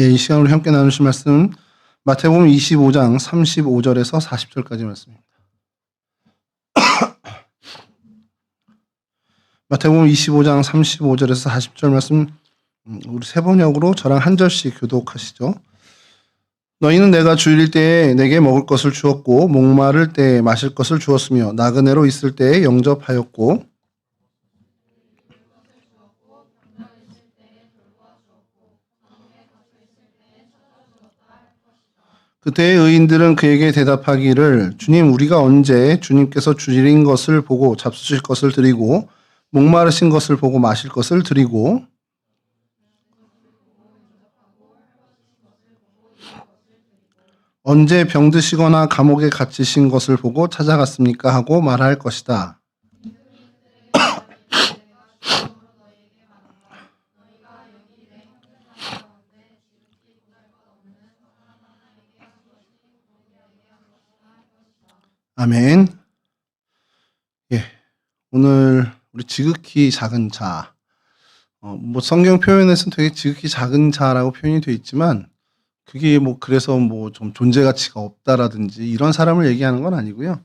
예, 이 시간으로 함께 나누실 말씀은 마태복음 25장 35절에서 40절까지 말씀입니다. 마태복음 25장 35절에서 40절 말씀 우리 세 번역으로 저랑 한 절씩 교독하시죠. 너희는 내가 주일 때에 내게 먹을 것을 주었고 목마를 때에 마실 것을 주었으며 나그네로 있을 때에 영접하였고 그때의 의인들은 그에게 대답하기를 주님 우리가 언제 주님께서 주린 것을 보고 잡수실 것을 드리고 목마르신 것을 보고 마실 것을 드리고 언제 병드시거나 감옥에 갇히신 것을 보고 찾아갔습니까 하고 말할 것이다. 아멘. 예, 오늘 우리 지극히 작은 자, 뭐 성경 표현에서는 되게 지극히 작은 자라고 표현이 되어 있지만 그게 뭐 그래서 뭐 좀 존재 가치가 없다라든지 이런 사람을 얘기하는 건 아니고요.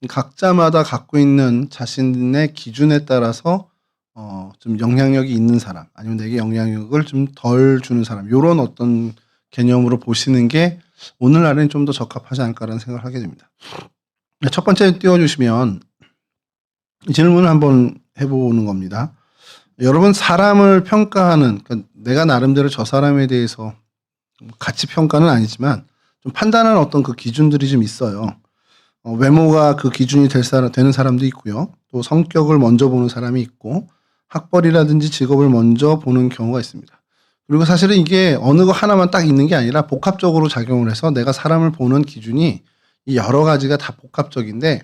각자마다 갖고 있는 자신의 기준에 따라서 좀 영향력이 있는 사람, 아니면 내게 영향력을 좀 덜 주는 사람, 요런 어떤 개념으로 보시는 게 오늘날엔 좀 더 적합하지 않을까라는 생각을 하게 됩니다. 첫 번째 띄워주시면 이 질문을 한번 해보는 겁니다. 여러분 사람을 평가하는, 그러니까 내가 나름대로 저 사람에 대해서 가치 평가는 아니지만 좀 판단하는 어떤 그 기준들이 좀 있어요. 외모가 그 기준이 되는 사람도 있고요. 또 성격을 먼저 보는 사람이 있고 학벌이라든지 직업을 먼저 보는 경우가 있습니다. 그리고 사실은 이게 어느 거 하나만 딱 있는 게 아니라 복합적으로 작용을 해서 내가 사람을 보는 기준이 이 여러 가지가 다 복합적인데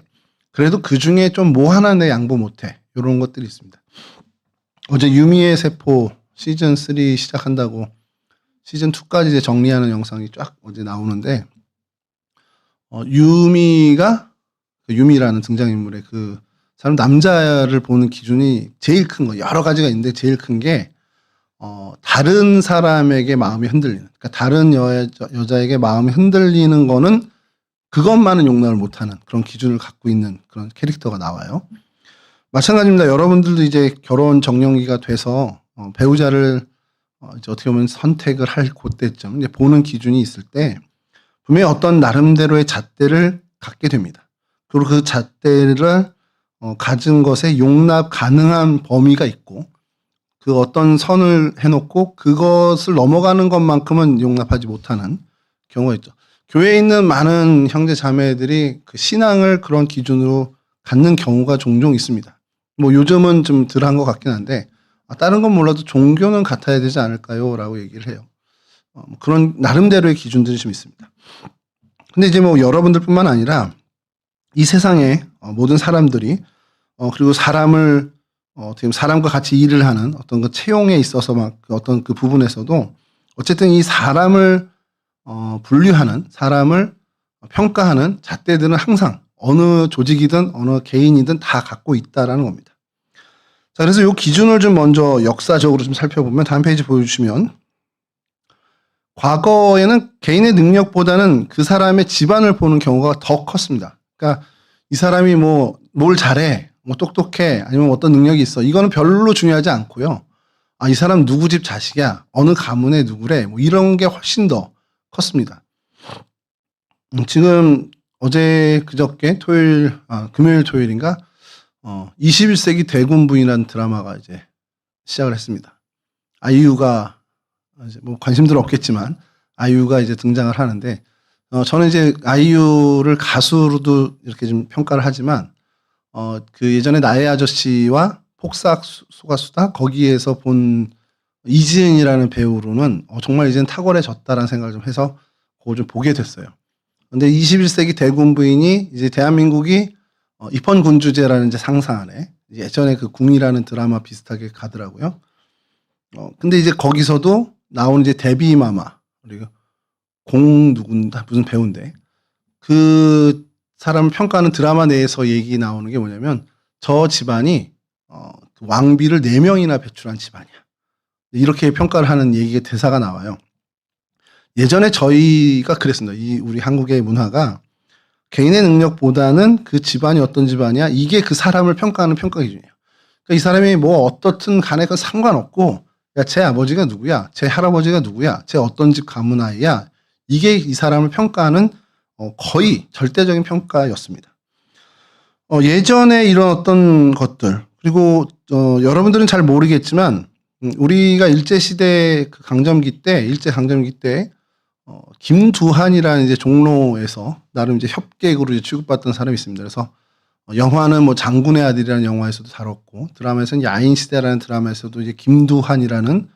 그래도 그 중에 좀 뭐 하나 내 양보 못해. 이런 것들이 있습니다. 어제 유미의 세포 시즌 3 시작한다고 시즌 2까지 이제 정리하는 영상이 쫙 어제 나오는데 유미라는 등장인물의 그 사람 남자를 보는 기준이 제일 큰 거, 여러 가지가 있는데 제일 큰 게 다른 사람에게 마음이 흔들리는, 그러니까 다른 여자에게 마음이 흔들리는 거는 그것만은 용납을 못하는 그런 기준을 갖고 있는 그런 캐릭터가 나와요. 마찬가지입니다. 여러분들도 이제 결혼 정년기가 돼서 배우자를 이제 어떻게 보면 선택을 할 그때쯤 이제 보는 기준이 있을 때 분명히 어떤 나름대로의 잣대를 갖게 됩니다. 그리고 그 잣대를 가진 것에 용납 가능한 범위가 있고 그 어떤 선을 해놓고 그것을 넘어가는 것만큼은 용납하지 못하는 경우가 있죠. 교회에 있는 많은 형제 자매들이 그 신앙을 그런 기준으로 갖는 경우가 종종 있습니다. 뭐 요즘은 좀 덜한 것 같긴 한데 다른 건 몰라도 종교는 같아야 되지 않을까요? 라고 얘기를 해요. 그런 나름대로의 기준들이 좀 있습니다. 근데 이제 뭐 여러분들뿐만 아니라 이 세상의 모든 사람들이 그리고 사람을 어떻게 보면 사람과 같이 일을 하는 어떤 그 채용에 있어서 막 어떤 그 부분에서도 어쨌든 이 사람을 분류하는, 사람을 평가하는 잣대들은 항상 어느 조직이든 어느 개인이든 다 갖고 있다라는 겁니다. 자, 그래서 이 기준을 좀 먼저 역사적으로 좀 살펴보면 다음 페이지 보여주시면 과거에는 개인의 능력보다는 그 사람의 집안을 보는 경우가 더 컸습니다. 그러니까 이 사람이 뭐 뭘 잘해, 뭐 똑똑해, 아니면 어떤 능력이 있어. 이거는 별로 중요하지 않고요. 이 사람 누구 집 자식이야, 어느 가문의 누구래, 뭐 이런 게 훨씬 더 컸습니다. 지금 어제 그저께 금요일 토요일인가 21세기 대군부인이라는 드라마가 이제 시작을 했습니다. 아이유가 이제 뭐 관심들 없겠지만 아이유가 이제 등장을 하는데 저는 이제 아이유를 가수로도 이렇게 좀 평가를 하지만 그 예전에 나의 아저씨와 폭삭 소가수다 거기에서 본 이지은이라는 배우로는 정말 이제는 탁월해졌다라는 생각을 좀 해서 그걸 좀 보게 됐어요. 근데 21세기 대군 부인이 이제 대한민국이 입헌군주제라는 이제 상상 안에 예전에 그 궁이라는 드라마 비슷하게 가더라고요. 근데 이제 거기서도 나온 이제 데비 마마, 그리고 누군가 무슨 배우인데 그 사람을 평가하는 드라마 내에서 얘기 나오는 게 뭐냐면 저 집안이 왕비를 4명이나 배출한 집안이야. 이렇게 평가를 하는 얘기의 대사가 나와요. 예전에 저희가 그랬습니다. 이 우리 한국의 문화가 개인의 능력보다는 그 집안이 어떤 집안이야, 이게 그 사람을 평가하는 평가 기준이에요. 그러니까 이 사람이 뭐 어떻든 간에 그 상관없고, 야, 제 아버지가 누구야, 제 할아버지가 누구야, 제 어떤 집 가문 아이야, 이게 이 사람을 평가하는 거의 절대적인 평가였습니다. 예전에 이런 어떤 것들, 그리고 여러분들은 잘 모르겠지만 우리가 일제시대 그 강점기 때, 일제 강점기 때 김두한이라는 이제 종로에서 나름 이제 협객으로 이제 취급받던 사람이 있습니다. 그래서 영화는 뭐 장군의 아들이라는 영화에서도 다뤘고, 드라마에서는 야인시대라는 드라마에서도 이제 김두한이라는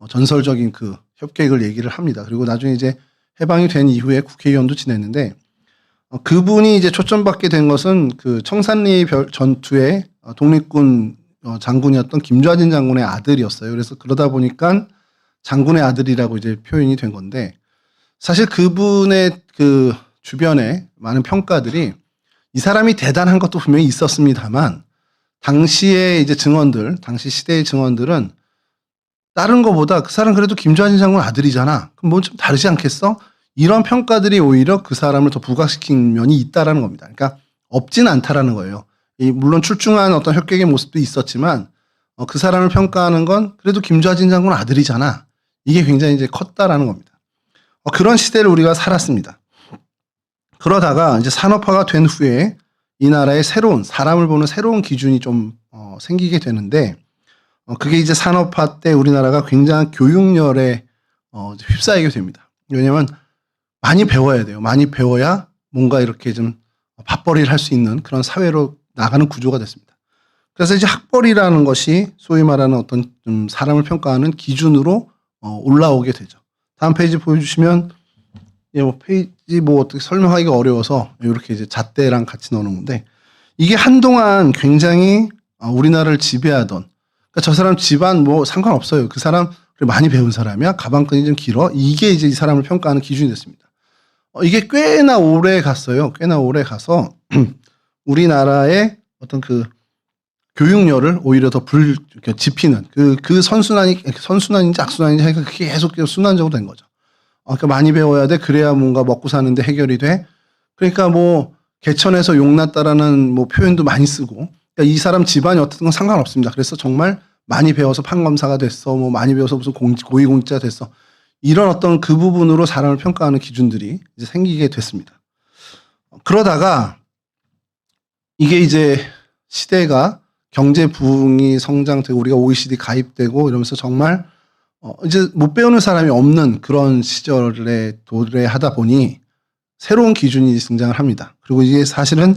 전설적인 그 협객을 얘기를 합니다. 그리고 나중에 이제 해방이 된 이후에 국회의원도 지냈는데, 그분이 이제 초점받게 된 것은 그 청산리 전투의 독립군 장군이었던 김좌진 장군의 아들이었어요. 그래서 그러다 보니까 장군의 아들이라고 이제 표현이 된 건데, 사실 그분의 그 주변에 많은 평가들이 이 사람이 대단한 것도 분명히 있었습니다만, 당시의 이제 증언들, 당시 시대의 증언들은 다른 거보다 그 사람 그래도 김좌진 장군 아들이잖아, 그럼 뭐 좀 다르지 않겠어? 이런 평가들이 오히려 그 사람을 더 부각시킨 면이 있다라는 겁니다. 그러니까 없진 않다라는 거예요. 물론 출중한 어떤 협객의 모습도 있었지만 그 사람을 평가하는 건 그래도 김좌진 장군 아들이잖아, 이게 굉장히 이제 컸다라는 겁니다. 그런 시대를 우리가 살았습니다. 그러다가 이제 산업화가 된 후에 이 나라의 새로운, 사람을 보는 새로운 기준이 좀 생기게 되는데, 그게 이제 산업화 때 우리나라가 굉장한 교육열에 휩싸이게 됩니다. 왜냐하면 많이 배워야 돼요. 많이 배워야 뭔가 이렇게 좀 밥벌이를 할 수 있는 그런 사회로 나가는 구조가 됐습니다. 그래서 이제 학벌이라는 것이 소위 말하는 어떤 좀 사람을 평가하는 기준으로 올라오게 되죠. 다음 페이지 보여주시면, 페이지 어떻게 설명하기가 어려워서 이렇게 이제 잣대랑 같이 넣어놓은 건데, 이게 한동안 굉장히 우리나라를 지배하던, 그러니까 저 사람 집안 뭐 상관없어요, 그 사람 많이 배운 사람이야, 가방끈이 좀 길어, 이게 이제 이 사람을 평가하는 기준이 됐습니다. 이게 꽤나 오래 갔어요. 꽤나 오래 가서 우리나라의 어떤 그 교육열을 오히려 더 지피는 그 선순환인지 악순환인지 하니까 그게 계속 순환적으로 된 거죠. 그러니까 많이 배워야 돼. 그래야 뭔가 먹고 사는데 해결이 돼. 그러니까 뭐 개천에서 용났다라는 뭐 표현도 많이 쓰고, 그러니까 이 사람 집안이 어떻든 건 상관없습니다. 그래서 정말 많이 배워서 판검사가 됐어, 뭐 많이 배워서 무슨 고위공직자 됐어, 이런 어떤 그 부분으로 사람을 평가하는 기준들이 이제 생기게 됐습니다. 그러다가 이게 이제 시대가 경제 부흥이 성장되고 우리가 OECD 가입되고 이러면서 정말 이제 못 배우는 사람이 없는 그런 시절에 도래하다 보니 새로운 기준이 등장을 합니다. 그리고 이게 사실은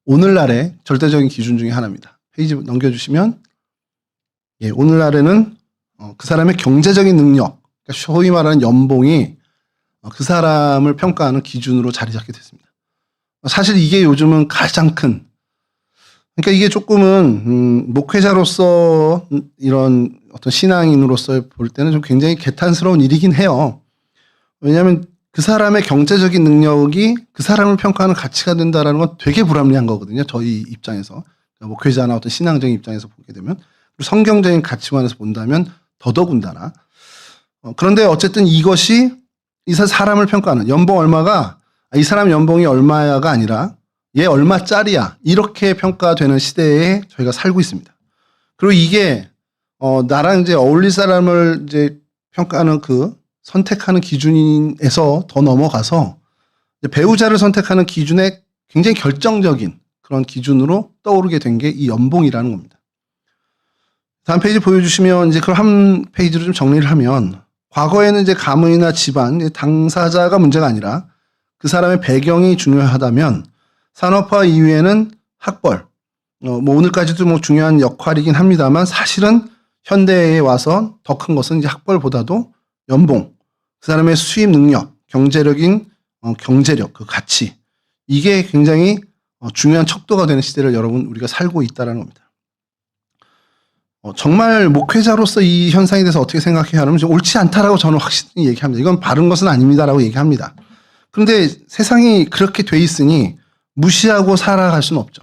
오늘날의 절대적인 기준 중에 하나입니다. 페이지 넘겨주시면, 오늘날에는 그 사람의 경제적인 능력, 그러니까 소위 말하는 연봉이 그 사람을 평가하는 기준으로 자리 잡게 됐습니다. 사실 이게 요즘은 가장 큰, 그러니까 이게 조금은 목회자로서 이런 어떤 신앙인으로서 볼 때는 좀 굉장히 개탄스러운 일이긴 해요. 왜냐하면 그 사람의 경제적인 능력이 그 사람을 평가하는 가치가 된다는 건 되게 불합리한 거거든요, 저희 입장에서. 그러니까 목회자나 어떤 신앙적인 입장에서 보게 되면. 그리고 성경적인 가치관에서 본다면 더더군다나. 그런데 어쨌든 이것이 이 사람을 평가하는, 연봉 얼마가, 이 사람 연봉이 얼마야가 아니라 얘 얼마짜리야, 이렇게 평가되는 시대에 저희가 살고 있습니다. 그리고 이게 나랑 이제 어울릴 사람을 이제 평가하는 그 선택하는 기준에서 더 넘어가서 배우자를 선택하는 기준에 굉장히 결정적인 그런 기준으로 떠오르게 된 게 이 연봉이라는 겁니다. 다음 페이지 보여주시면, 이제 그걸 한 페이지로 좀 정리를 하면, 과거에는 이제 가문이나 집안, 당사자가 문제가 아니라 그 사람의 배경이 중요하다면, 산업화 이후에는 학벌, 뭐 오늘까지도 뭐 중요한 역할이긴 합니다만, 사실은 현대에 와서 더 큰 것은 이제 학벌보다도 연봉, 그 사람의 수입 능력, 경제력, 그 가치, 이게 굉장히 중요한 척도가 되는 시대를 여러분 우리가 살고 있다는 겁니다. 정말 목회자로서 이 현상에 대해서 어떻게 생각해야 하냐면, 옳지 않다라고 저는 확실히 얘기합니다. 이건 바른 것은 아닙니다라고 얘기합니다. 그런데 세상이 그렇게 돼 있으니 무시하고 살아갈 수는 없죠.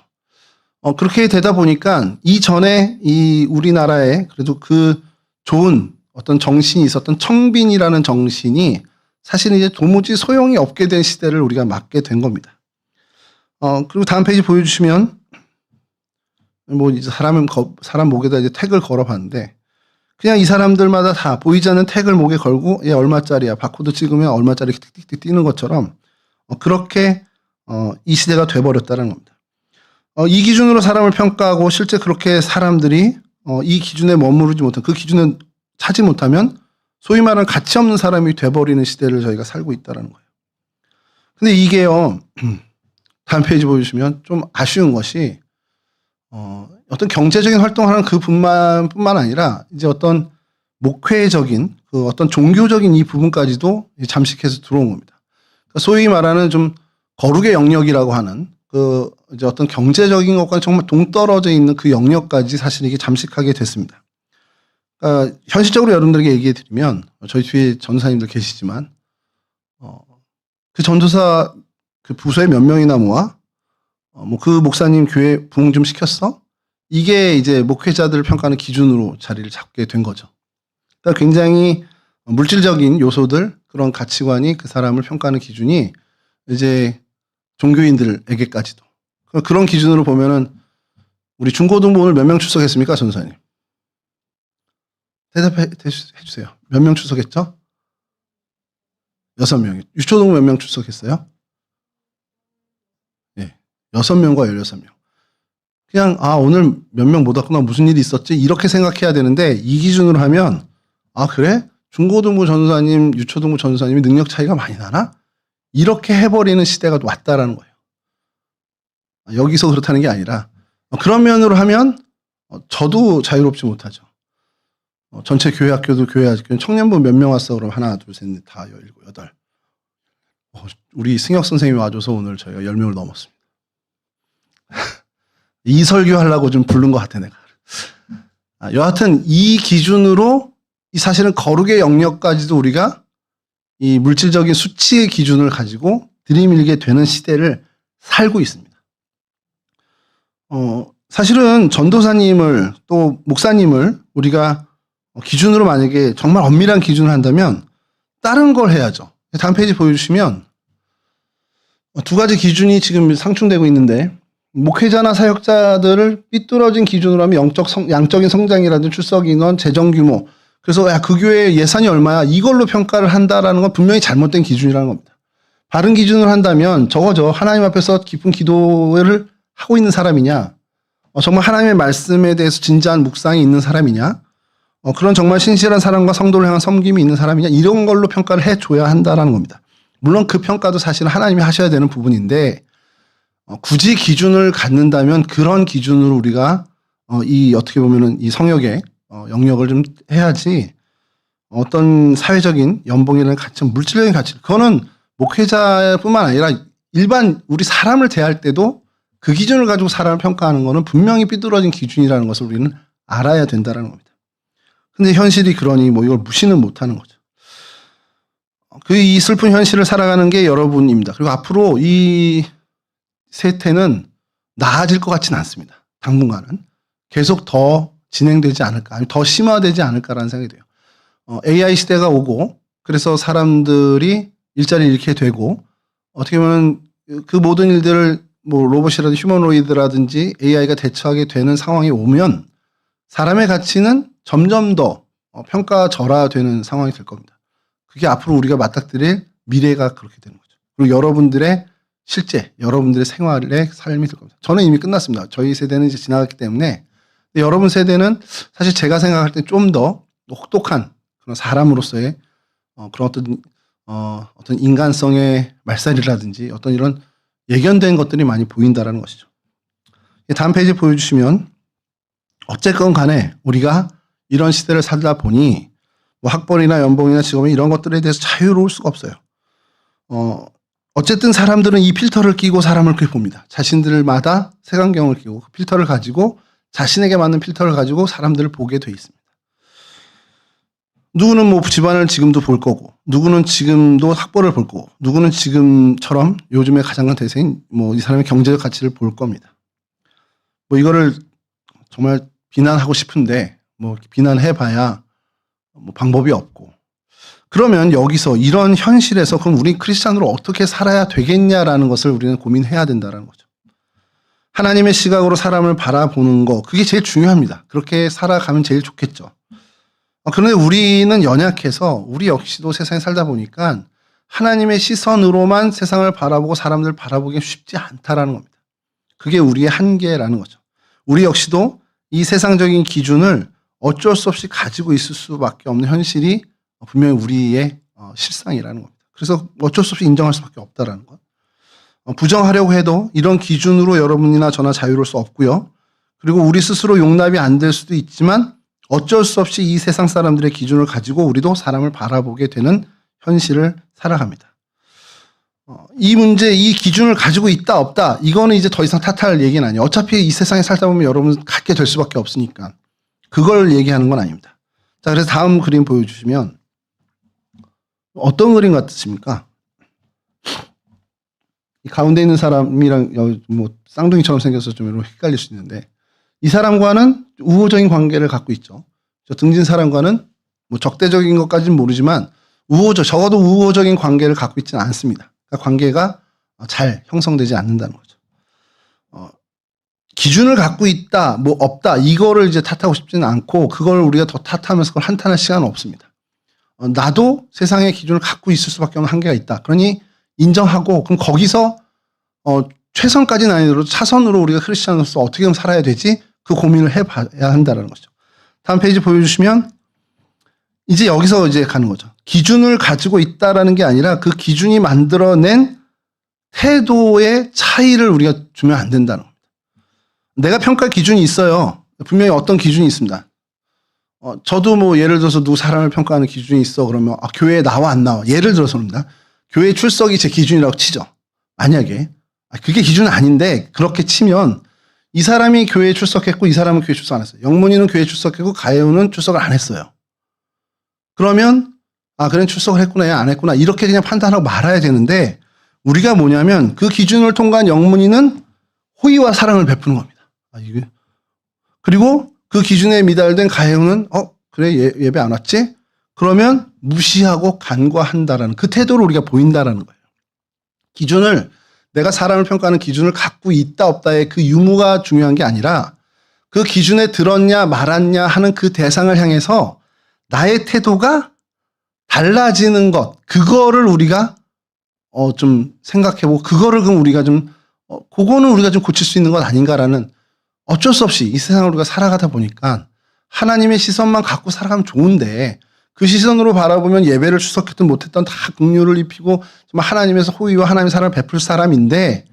그렇게 되다 보니까 이전에 이 우리나라에 그래도 그 좋은 어떤 정신이 있었던 청빈이라는 정신이 사실은 이제 도무지 소용이 없게 된 시대를 우리가 맞게 된 겁니다. 그리고 다음 페이지 보여주시면 뭐 이제 사람 목에다 이제 태그를 걸어봤는데 그냥 이 사람들마다 다 보이지 않는 태그를 목에 걸고 얘 얼마짜리야 바코드 찍으면 얼마짜리 틱틱틱 뛰는 것처럼 그렇게 이 시대가 돼버렸다는 겁니다. 이 기준으로 사람을 평가하고 실제 그렇게 사람들이 이 기준에 머무르지 못한 그 기준을 차지 못하면 소위 말하는 가치 없는 사람이 돼버리는 시대를 저희가 살고 있다는 거예요. 근데 이게요 다음 페이지 보여주시면 좀 아쉬운 것이 어떤 경제적인 활동을 하는 뿐만 아니라 이제 어떤 목회적인 그 어떤 종교적인 이 부분까지도 잠식해서 들어온 겁니다. 그러니까 소위 말하는 좀 거룩의 영역이라고 하는 그 이제 어떤 경제적인 것과 정말 동떨어져 있는 그 영역까지 사실 이게 잠식하게 됐습니다. 그러니까 현실적으로 여러분들에게 얘기해 드리면 저희 뒤에 전도사님들 계시지만 그 전도사 그 부서에 몇 명이나 모아 뭐 그 목사님 교회 부흥 좀 시켰어? 이게 이제 목회자들을 평가하는 기준으로 자리를 잡게 된 거죠. 그러니까 굉장히 물질적인 요소들 그런 가치관이 그 사람을 평가하는 기준이 이제 종교인들에게까지도 그런 기준으로 보면은 우리 중고등부 오늘 몇 명 출석했습니까, 전도사님? 대답해 주세요. 몇 명 출석했죠? 6명이. 유초등 몇 명 출석했어요? 네. 6명과 16명. 그냥 오늘 몇 명 못 왔구나 무슨 일이 있었지 이렇게 생각해야 되는데 이 기준으로 하면 그래? 중고등부 전도사님, 유초등부 전도사님이 능력 차이가 많이 나나? 이렇게 해버리는 시대가 왔다라는 거예요. 여기서 그렇다는 게 아니라 그런 면으로 하면 저도 자유롭지 못하죠. 전체 교회 학교도 교회 학교 청년부 몇 명 왔어? 그럼 하나, 둘, 셋, 넷, 다, 17, 8. 우리 승혁 선생님이 와줘서 오늘 저희가 10명을 넘었습니다. 이 설교 하려고 좀 부른 것 같아, 내가. 여하튼 이 기준으로 이 사실은 거룩의 영역까지도 우리가 이 물질적인 수치의 기준을 가지고 들이밀게 되는 시대를 살고 있습니다. 사실은 전도사님을 또 목사님을 우리가 기준으로 만약에 정말 엄밀한 기준을 한다면 다른 걸 해야죠. 다음 페이지 보여주시면 두 가지 기준이 지금 상충되고 있는데 목회자나 사역자들을 삐뚤어진 기준으로 하면 양적인 성장이라든지 출석 인원, 재정 규모 그래서 그 교회 예산이 얼마야 이걸로 평가를 한다라는 건 분명히 잘못된 기준이라는 겁니다. 바른 기준을 한다면 저거죠. 하나님 앞에서 깊은 기도를 하고 있는 사람이냐 정말 하나님의 말씀에 대해서 진지한 묵상이 있는 사람이냐 그런 정말 신실한 사랑과 성도를 향한 섬김이 있는 사람이냐 이런 걸로 평가를 해줘야 한다라는 겁니다. 물론 그 평가도 사실은 하나님이 하셔야 되는 부분인데 굳이 기준을 갖는다면 그런 기준으로 우리가 이 어떻게 보면은 이 성역의 영역을 좀 해야지 어떤 사회적인 연봉이라는 가치, 물질적인 가치 그거는 목회자뿐만 아니라 일반 우리 사람을 대할 때도 그 기준을 가지고 사람을 평가하는 거는 분명히 삐뚤어진 기준이라는 것을 우리는 알아야 된다는 겁니다. 근데 현실이 그러니 뭐 이걸 무시는 못하는 거죠. 이 슬픈 현실을 살아가는 게 여러분입니다. 그리고 앞으로 이 세태는 나아질 것 같지는 않습니다. 당분간은 계속 더 진행되지 않을까, 아니면 더 심화되지 않을까라는 생각이 돼요. AI 시대가 오고 그래서 사람들이 일자리를 잃게 되고 어떻게 보면 그 모든 일들을 뭐 로봇이라든지 휴머노이드라든지 AI가 대처하게 되는 상황이 오면 사람의 가치는 점점 더 평가절하되는 상황이 될 겁니다. 그게 앞으로 우리가 맞닥뜨릴 미래가 그렇게 되는 거죠. 그리고 여러분들의 실제 여러분들의 생활의 삶이 될 겁니다. 저는 이미 끝났습니다. 저희 세대는 이제 지나갔기 때문에 여러분 세대는 사실 제가 생각할 때 좀 더 혹독한 그런 사람으로서의 그런 어떤 인간성의 말살이라든지 어떤 이런 예견된 것들이 많이 보인다라는 것이죠. 다음 페이지 보여주시면 어쨌건 간에 우리가 이런 시대를 살다 보니 뭐 학벌이나 연봉이나 직업이 이런 것들에 대해서 자유로울 수가 없어요. 어쨌든 사람들은 이 필터를 끼고 사람을 그렇게 봅니다. 자신들마다 색안경을 끼고 그 필터를 가지고 자신에게 맞는 필터를 가지고 사람들을 보게 돼 있습니다. 누구는 뭐 집안을 지금도 볼 거고, 누구는 지금도 학벌을 볼 거고, 누구는 지금처럼 요즘의 가장 큰 대세인 뭐 이 사람의 경제적 가치를 볼 겁니다. 뭐 이거를 정말 비난하고 싶은데 뭐 비난해봐야 뭐 방법이 없고, 그러면 여기서 이런 현실에서 그럼 우리 크리스찬으로 어떻게 살아야 되겠냐라는 것을 우리는 고민해야 된다는 거죠. 하나님의 시각으로 사람을 바라보는 거, 그게 제일 중요합니다. 그렇게 살아가면 제일 좋겠죠. 그런데 우리는 연약해서 우리 역시도 세상에 살다 보니까 하나님의 시선으로만 세상을 바라보고 사람들 바라보기 쉽지 않다라는 겁니다. 그게 우리의 한계라는 거죠. 우리 역시도 이 세상적인 기준을 어쩔 수 없이 가지고 있을 수밖에 없는 현실이 분명히 우리의 실상이라는 겁니다. 그래서 어쩔 수 없이 인정할 수밖에 없다라는 것. 부정하려고 해도 이런 기준으로 여러분이나 저나 자유로울 수 없고요. 그리고 우리 스스로 용납이 안 될 수도 있지만 어쩔 수 없이 이 세상 사람들의 기준을 가지고 우리도 사람을 바라보게 되는 현실을 살아갑니다. 이 문제, 이 기준을 가지고 있다 없다, 이거는 이제 더 이상 탓할 얘기는 아니에요. 어차피 이 세상에 살다 보면 여러분 갖게 될 수밖에 없으니까 그걸 얘기하는 건 아닙니다. 자, 그래서 다음 그림 보여주시면 어떤 그림 같으십니까? 이 가운데 있는 사람이랑 뭐 쌍둥이처럼 생겨서 좀 이렇게 헷갈릴 수 있는데 이 사람과는 우호적인 관계를 갖고 있죠. 저 등진 사람과는 뭐 적대적인 것까지는 모르지만 적어도 우호적인 관계를 갖고 있지는 않습니다. 그러니까 관계가 잘 형성되지 않는다는 거죠. 기준을 갖고 있다, 뭐 없다, 이거를 이제 탓하고 싶지는 않고 그걸 우리가 더 탓하면서 그걸 한탄할 시간은 없습니다. 나도 세상의 기준을 갖고 있을 수밖에 없는 한계가 있다. 그러니 인정하고 그럼 거기서 최선까지는 아니더라도 차선으로 우리가 크리스찬으로서 어떻게 하면 살아야 되지? 그 고민을 해봐야 한다는 거죠. 다음 페이지 보여주시면 이제 여기서 이제 가는 거죠. 기준을 가지고 있다라는 게 아니라 그 기준이 만들어낸 태도의 차이를 우리가 주면 안 된다는 겁니다. 내가 평가할 기준이 있어요. 분명히 어떤 기준이 있습니다. 저도 뭐 예를 들어서 누구 사람을 평가하는 기준이 있어 그러면 교회에 나와 안 나와. 예를 들어서입니다. 교회 출석이 제 기준이라고 치죠. 만약에 그게 기준은 아닌데 그렇게 치면 이 사람이 교회에 출석했고 이 사람은 교회에 출석 안 했어요. 영문이는 교회에 출석했고 가해우는 출석을 안 했어요. 그러면 그래 출석을 했구나 안 했구나 이렇게 그냥 판단하고 말아야 되는데 우리가 뭐냐면 그 기준을 통과한 영문이는 호의와 사랑을 베푸는 겁니다. 그리고 그 기준에 미달된 가해우는 그래 예배 안 왔지? 그러면 무시하고 간과한다라는 그 태도를 우리가 보인다라는 거예요. 기준을 내가 사람을 평가하는 기준을 갖고 있다 없다의 그 유무가 중요한 게 아니라 그 기준에 들었냐 말았냐 하는 그 대상을 향해서 나의 태도가 달라지는 것, 그거를 우리가 좀 생각해보고 그거를 그럼 우리가 좀 그거는 우리가 좀 고칠 수 있는 것 아닌가라는 어쩔 수 없이 이 세상을 우리가 살아가다 보니까 하나님의 시선만 갖고 살아가면 좋은데 그 시선으로 바라보면 예배를 출석했든 못했든 다 긍휼을 입히고 정말 하나님에서 호의와 하나님의 사랑을 베풀 사람인데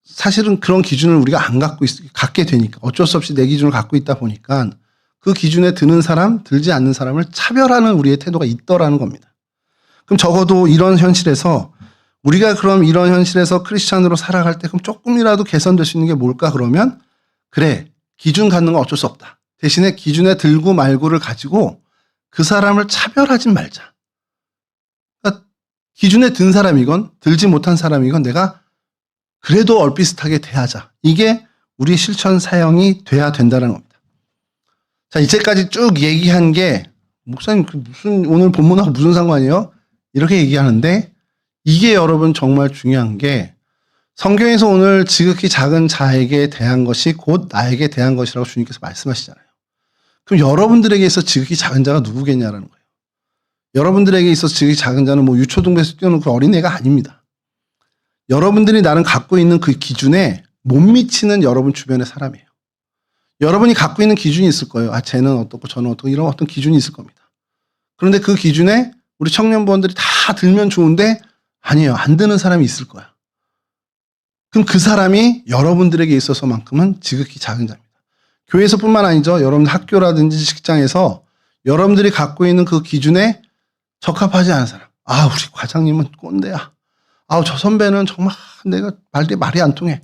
사실은 그런 기준을 우리가 안 갖게 되니까 어쩔 수 없이 내 기준을 갖고 있다 보니까 그 기준에 드는 사람, 들지 않는 사람을 차별하는 우리의 태도가 있더라는 겁니다. 그럼 적어도 이런 현실에서 우리가 그럼 이런 현실에서 크리스찬으로 살아갈 때 그럼 조금이라도 개선될 수 있는 게 뭘까 그러면 그래 기준 갖는 건 어쩔 수 없다. 대신에 기준에 들고 말고를 가지고 그 사람을 차별하지 말자. 그러니까 기준에 든 사람이건 들지 못한 사람이건 내가 그래도 얼비슷하게 대하자. 이게 우리 실천 사형이 돼야 된다는 겁니다. 자, 이제까지 쭉 얘기한 게 목사님 무슨 오늘 본문하고 무슨 상관이에요? 이렇게 얘기하는데 이게 여러분 정말 중요한 게 성경에서 오늘 지극히 작은 자에게 대한 것이 곧 나에게 대한 것이라고 주님께서 말씀하시잖아요. 그럼 여러분들에게 있어 지극히 작은 자가 누구겠냐라는 거예요. 여러분들에게 있어 지극히 작은 자는 뭐 유초등부에서 뛰어노는 그 어린애가 아닙니다. 여러분들이 나는 갖고 있는 그 기준에 못 미치는 여러분 주변의 사람이에요. 여러분이 갖고 있는 기준이 있을 거예요. 쟤는 어떻고 저는 어떻고 이런 어떤 기준이 있을 겁니다. 그런데 그 기준에 우리 청년부원들이 다 들면 좋은데 아니에요. 안 드는 사람이 있을 거야. 그럼 그 사람이 여러분들에게 있어서만큼은 지극히 작은 자입니다. 교회에서뿐만 아니죠. 여러분 학교라든지 직장에서 여러분들이 갖고 있는 그 기준에 적합하지 않은 사람. 우리 과장님은 꼰대야. 저 선배는 정말 내가 말이 안 통해.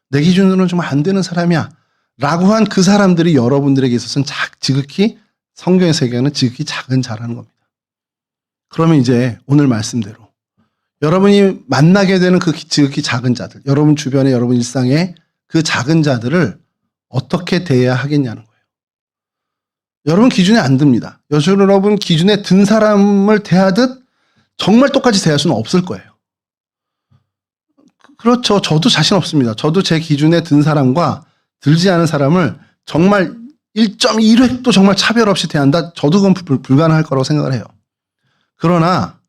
내 기준으로는 정말 안 되는 사람이야. 라고 한 그 사람들이 여러분들에게 있어서는 지극히 성경에서 얘기하는 지극히 작은 자라는 겁니다. 그러면 이제 오늘 말씀대로 여러분이 만나게 되는 그 지극히 작은 자들, 여러분 주변에 여러분 일상에 그 작은 자들을 어떻게 대해야 하겠냐는 거예요. 여러분 기준에 안 듭니다. 여러분 기준에 든 사람을 대하듯 정말 똑같이 대할 수는 없을 거예요. 그렇죠. 저도 자신 없습니다. 저도 제 기준에 든 사람과 들지 않은 사람을 정말 1.1획도 정말 차별 없이 대한다? 저도 그건 불가능할 거라고 생각을 해요. 그러나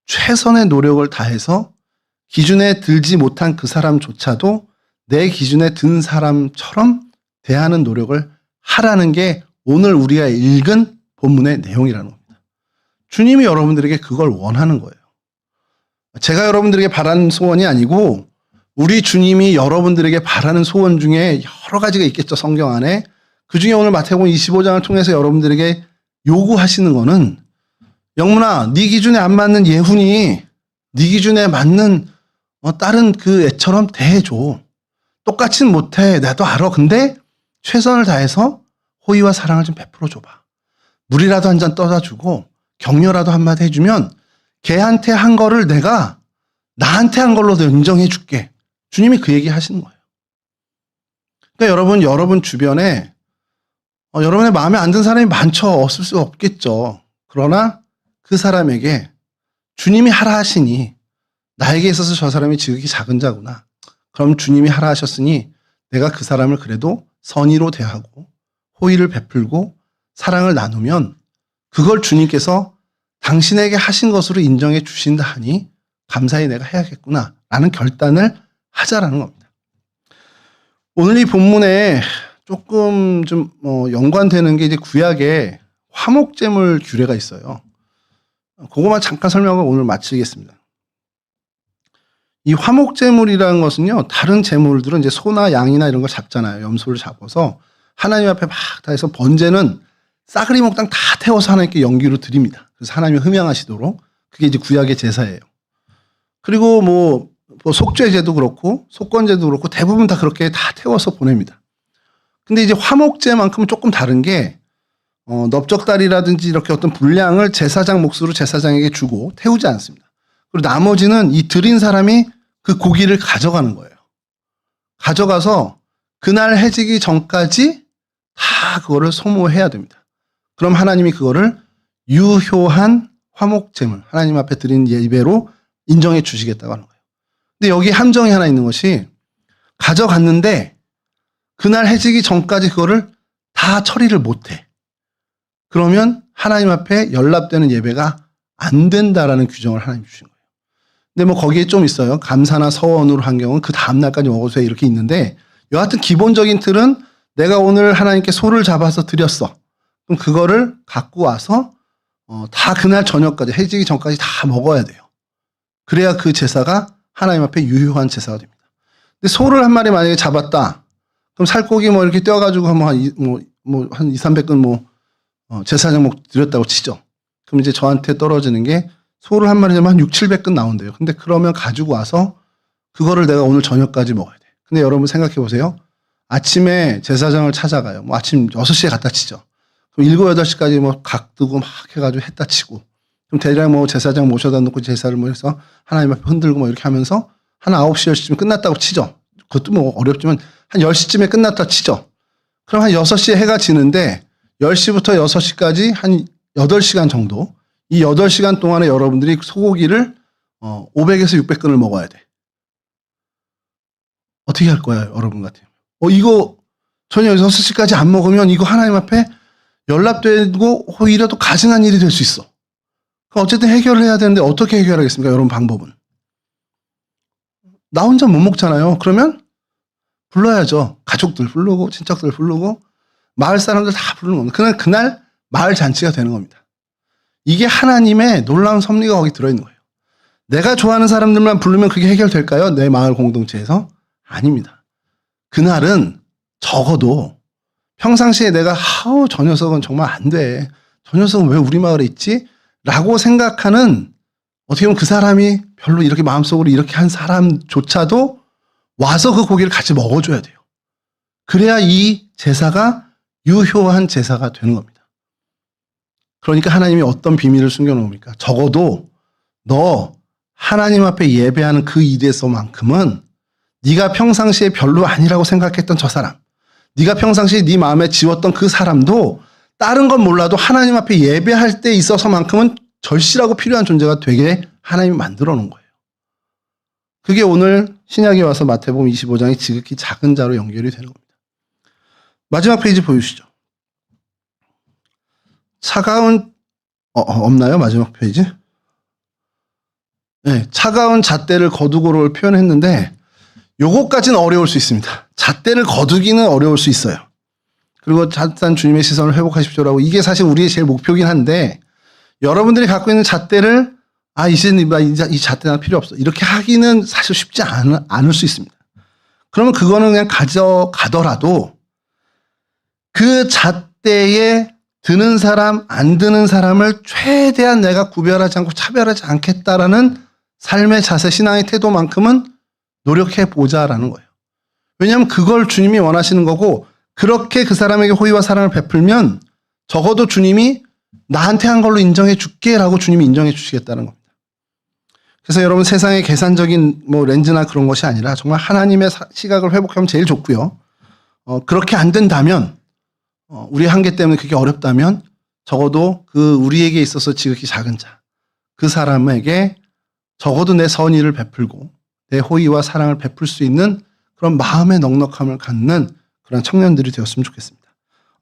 최선의 노력을 다해서 기준에 들지 못한 그 사람조차도 내 기준에 든 사람처럼 대하는 노력을 하라는 게 오늘 우리가 읽은 본문의 내용이라는 겁니다. 주님이 여러분들에게 그걸 원하는 거예요. 제가 여러분들에게 바라는 소원이 아니고 우리 주님이 여러분들에게 바라는 소원 중에 여러 가지가 있겠죠. 성경 안에. 그중에 오늘 마태복음 25장을 통해서 여러분들에게 요구하시는 거는 영문아 네 기준에 안 맞는 예훈이 네 기준에 맞는 다른 그 애처럼 대해줘. 똑같이는 못해. 나도 알아. 근데 최선을 다해서 호의와 사랑을 좀 베풀어 줘봐. 물이라도 한 잔 떠다 주고 격려라도 한마디 해주면 걔한테 한 거를 내가 나한테 한 걸로도 인정해 줄게. 주님이 그 얘기 하시는 거예요. 그러니까 여러분 주변에 여러분의 마음에 안 드는 사람이 많죠. 없을 수 없겠죠. 그러나 그 사람에게 주님이 하라 하시니 나에게 있어서 저 사람이 지극히 작은 자구나. 그럼 주님이 하라 하셨으니 내가 그 사람을 그래도 선의로 대하고 호의를 베풀고 사랑을 나누면 그걸 주님께서 당신에게 하신 것으로 인정해 주신다 하니 감사히 내가 해야겠구나 라는 결단을 하자라는 겁니다. 오늘 이 본문에 조금 좀 연관되는 게 이제 구약에 화목제물 규례가 있어요. 그거만 잠깐 설명하고 오늘 마치겠습니다. 이 화목제물이라는 것은요, 다른 제물들은 이제 소나 양이나 이런 걸 잡잖아요. 염소를 잡아서 하나님 앞에 막 다 해서 번제는 싸그리 목당 다 태워서 하나님께 연기로 드립니다. 그래서 하나님이 흠양하시도록 그게 이제 구약의 제사예요. 그리고 뭐 속죄제도 그렇고 속건제도 그렇고 대부분 다 그렇게 다 태워서 보냅니다. 근데 이제 화목제만큼은 조금 다른 게 넓적다리라든지 이렇게 어떤 분량을 제사장 몫으로 제사장에게 주고 태우지 않습니다. 그리고 나머지는 이 드린 사람이 그 고기를 가져가는 거예요. 가져가서 그날 해지기 전까지 다 그거를 소모해야 됩니다. 그럼 하나님이 그거를 유효한 화목제물, 하나님 앞에 드린 예배로 인정해 주시겠다고 하는 거예요. 근데 여기 함정이 하나 있는 것이 가져갔는데 그날 해지기 전까지 그거를 다 처리를 못해. 그러면 하나님 앞에 연락되는 예배가 안 된다라는 규정을 하나님 주신 거예요. 근데 뭐 거기에 좀 있어요. 감사나 서원으로 한 경우는 그 다음날까지 먹어도 돼 이렇게 있는데 여하튼 기본적인 틀은 내가 오늘 하나님께 소를 잡아서 드렸어. 그럼 그거를 갖고 와서 다 그날 저녁까지 해지기 전까지 다 먹어야 돼요. 그래야 그 제사가 하나님 앞에 유효한 제사가 됩니다. 근데 소를 한 마리 만약에 잡았다. 그럼 살코기 뭐 이렇게 떼어가지고 한 2, 300근 제사장 목 드렸다고 치죠. 그럼 이제 저한테 떨어지는 게 소를 한 마리 잡으면 한 6, 700근 나온대요. 근데 그러면 가지고 와서 그거를 내가 오늘 저녁까지 먹어야 돼. 근데 여러분 생각해 보세요. 아침에 제사장을 찾아가요. 뭐 아침 6시에 갖다 치죠. 그럼 7, 8시까지 뭐 각 두고 막 해가지고 했다 치고. 그럼 대략 뭐 제사장 모셔다 놓고 제사를 뭐 해서 하나님 앞에 흔들고 뭐 이렇게 하면서 한 9시, 10시쯤 끝났다고 치죠. 그것도 뭐 어렵지만 한 10시쯤에 끝났다 치죠. 그럼 한 6시에 해가 지는데 10시부터 6시까지 한 8시간 정도 이 8시간 동안에 여러분들이 소고기를 500에서 600근을 먹어야 돼. 어떻게 할 거야 여러분 같아요? 이거 저녁 6시까지 안 먹으면 이거 하나님 앞에 연락되고 오히려 또 가증한 일이 될 수 있어. 어쨌든 해결을 해야 되는데 어떻게 해결하겠습니까? 여러분 방법은. 나 혼자 못 먹잖아요. 그러면 불러야죠. 가족들 부르고 친척들 부르고 마을 사람들 다 부르는 겁니다. 그날 마을 잔치가 되는 겁니다. 이게 하나님의 놀라운 섭리가 거기 들어있는 거예요. 내가 좋아하는 사람들만 부르면 그게 해결될까요? 내 마을 공동체에서? 아닙니다. 그날은 적어도 평상시에 내가 저 녀석은 정말 안 돼. 저 녀석은 왜 우리 마을에 있지? 라고 생각하는 어떻게 보면 그 사람이 별로 이렇게 마음속으로 이렇게 한 사람조차도 와서 그 고기를 같이 먹어줘야 돼요. 그래야 이 제사가 유효한 제사가 되는 겁니다. 그러니까 하나님이 어떤 비밀을 숨겨놓습니까? 적어도 너 하나님 앞에 예배하는 그 일에서만큼은 네가 평상시에 별로 아니라고 생각했던 저 사람, 네가 평상시에 네 마음에 지웠던 그 사람도 다른 건 몰라도 하나님 앞에 예배할 때 있어서만큼은 절실하고 필요한 존재가 되게 하나님이 만들어 놓은 거예요. 그게 오늘 신약에 와서 마태복음 25장의 지극히 작은 자로 연결이 되는 겁니다. 마지막 페이지 보여주시죠. 차가운 없나요? 마지막 페이지? 네, 차가운 잣대를 거두고를 표현했는데 요거까지는 어려울 수 있습니다. 잣대를 거두기는 어려울 수 있어요. 그리고 잣단 주님의 시선을 회복하십시오라고 이게 사실 우리의 제일 목표긴 한데 여러분들이 갖고 있는 잣대를 이제는 이 잣대가 필요 없어. 이렇게 하기는 사실 쉽지 않을 수 있습니다. 그러면 그거는 그냥 가져가더라도 그 잣대에 드는 사람, 안 드는 사람을 최대한 내가 구별하지 않고 차별하지 않겠다라는 삶의 자세, 신앙의 태도만큼은 노력해 보자라는 거예요. 왜냐하면 그걸 주님이 원하시는 거고 그렇게 그 사람에게 호의와 사랑을 베풀면 적어도 주님이 나한테 한 걸로 인정해 줄게라고 주님이 인정해 주시겠다는 겁니다. 그래서 여러분 세상의 계산적인 렌즈나 그런 것이 아니라 정말 하나님의 시각을 회복하면 제일 좋고요. 그렇게 안 된다면 우리의 한계 때문에 그게 어렵다면 적어도 그 우리에게 있어서 지극히 작은 자, 그 사람에게 적어도 내 선의를 베풀고 내 호의와 사랑을 베풀 수 있는 그런 마음의 넉넉함을 갖는 그런 청년들이 되었으면 좋겠습니다.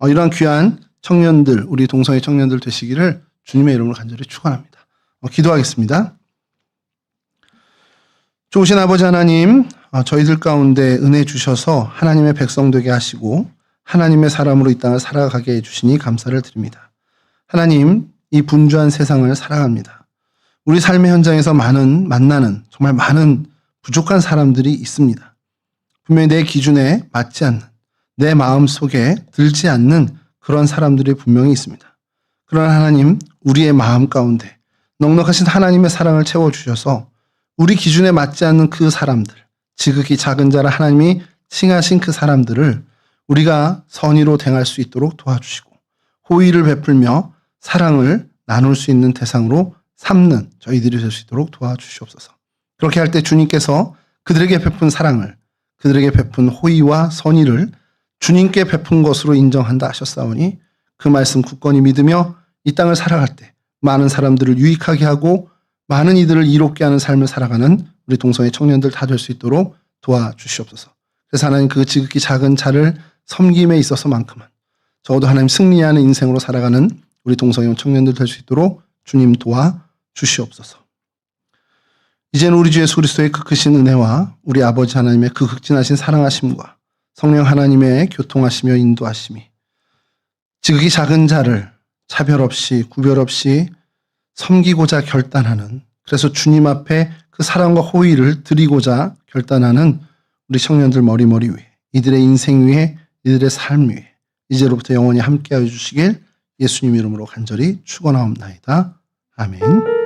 이러한 귀한 청년들, 우리 동성애 청년들 되시기를 주님의 이름으로 간절히 축원합니다. 기도하겠습니다. 좋으신 아버지 하나님, 저희들 가운데 은혜 주셔서 하나님의 백성 되게 하시고 하나님의 사람으로 이 땅을 살아가게 해주시니 감사를 드립니다. 하나님, 이 분주한 세상을 살아갑니다. 우리 삶의 현장에서 만나는 정말 많은 부족한 사람들이 있습니다. 분명히 내 기준에 맞지 않는, 내 마음 속에 들지 않는 그런 사람들이 분명히 있습니다. 그러나 하나님, 우리의 마음 가운데 넉넉하신 하나님의 사랑을 채워주셔서 우리 기준에 맞지 않는 그 사람들, 지극히 작은 자라 하나님이 칭하신 그 사람들을 우리가 선의로 대할 수 있도록 도와주시고 호의를 베풀며 사랑을 나눌 수 있는 대상으로 삼는 저희들이 될 수 있도록 도와주시옵소서. 그렇게 할 때 주님께서 그들에게 베푼 사랑을, 그들에게 베푼 호의와 선의를 주님께 베푼 것으로 인정한다 하셨사오니 그 말씀 굳건히 믿으며 이 땅을 살아갈 때 많은 사람들을 유익하게 하고 많은 이들을 이롭게 하는 삶을 살아가는 우리 동성애 청년들 다 될 수 있도록 도와주시옵소서. 그래서 하나님 그 지극히 작은 자를 섬김에 있어서만큼은 적어도 하나님 승리하는 인생으로 살아가는 우리 동성애 청년들 될 수 있도록 주님 도와주시옵소서. 이제는 우리 주 예수 그리스도의 그 크신 은혜와 우리 아버지 하나님의 그 극진하신 사랑하심과 성령 하나님의 교통하시며 인도하심이 지극히 작은 자를 차별 없이 구별 없이 섬기고자 결단하는, 그래서 주님 앞에 그 사랑과 호의를 드리고자 결단하는 우리 청년들 머리머리 위에, 이들의 인생 위에, 이들의 삶 위에 이제로부터 영원히 함께하여 주시길 예수님 이름으로 간절히 축원하옵나이다. 아멘.